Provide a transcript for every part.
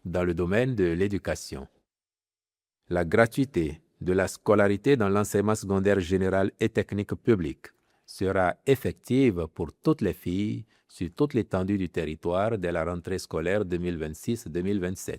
dans le domaine de l'éducation. La gratuité de la scolarité dans l'enseignement secondaire général et technique public sera effective pour toutes les filles sur toute l'étendue du territoire dès la rentrée scolaire 2026-2027.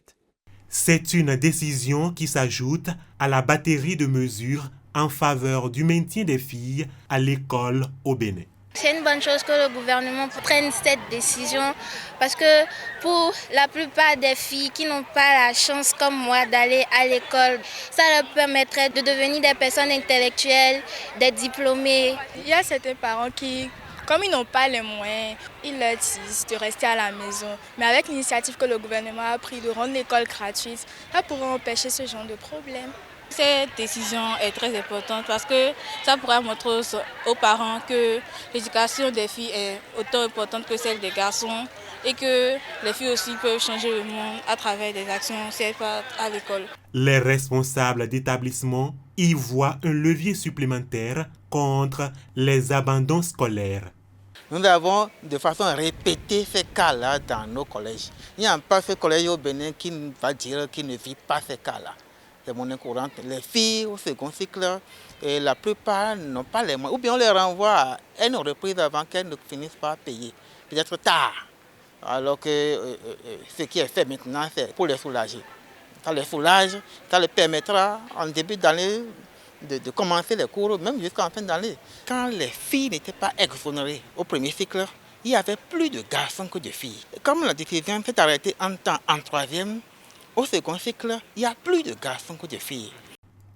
C'est une décision qui s'ajoute à la batterie de mesures en faveur du maintien des filles à l'école au Bénin. C'est une bonne chose que le gouvernement prenne cette décision parce que pour la plupart des filles qui n'ont pas la chance comme moi d'aller à l'école, ça leur permettrait de devenir des personnes intellectuelles, des diplômés. Il y a certains parents qui, comme ils n'ont pas les moyens, ils leur disent de rester à la maison. Mais avec l'initiative que le gouvernement a prise de rendre l'école gratuite, ça pourrait empêcher ce genre de problème. Cette décision est très importante parce que ça pourra montrer aux parents que l'éducation des filles est autant importante que celle des garçons et que les filles aussi peuvent changer le monde à travers des actions si elles partent à l'école. Les responsables d'établissement y voient un levier supplémentaire contre les abandons scolaires. Nous avons de façon répétée ces cas-là dans nos collèges. Il n'y a pas ce collège au Bénin qui va dire qu'il ne vit pas ces cas-là. C'est monnaie courante. Les filles au second cycle, et la plupart n'ont pas les moyens. Ou bien on les renvoie à une reprise avant qu'elles ne finissent par payer. Peut-être tard. Alors que ce qui est fait maintenant, c'est pour les soulager. Ça les soulage, ça les permettra en début d'année de commencer les cours, même jusqu'en fin d'année. Quand les filles n'étaient pas exonérées au premier cycle, il y avait plus de garçons que de filles. Et comme la décision s'est arrêtée en troisième, au second cycle, il y a plus de garçons que de filles.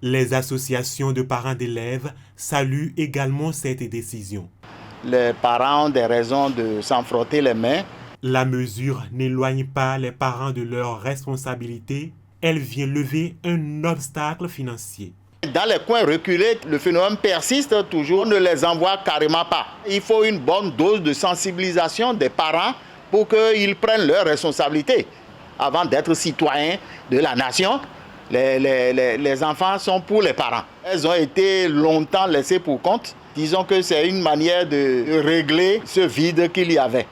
Les associations de parents d'élèves saluent également cette décision. Les parents ont des raisons de s'en frotter les mains. La mesure n'éloigne pas les parents de leurs responsabilités. Elle vient lever un obstacle financier. Dans les coins reculés, le phénomène persiste toujours. On ne les envoie carrément pas. Il faut une bonne dose de sensibilisation des parents pour qu'ils prennent leurs responsabilités. Avant d'être citoyens de la nation, les enfants sont pour les parents. Elles ont été longtemps laissées pour compte. Disons que c'est une manière de régler ce vide qu'il y avait.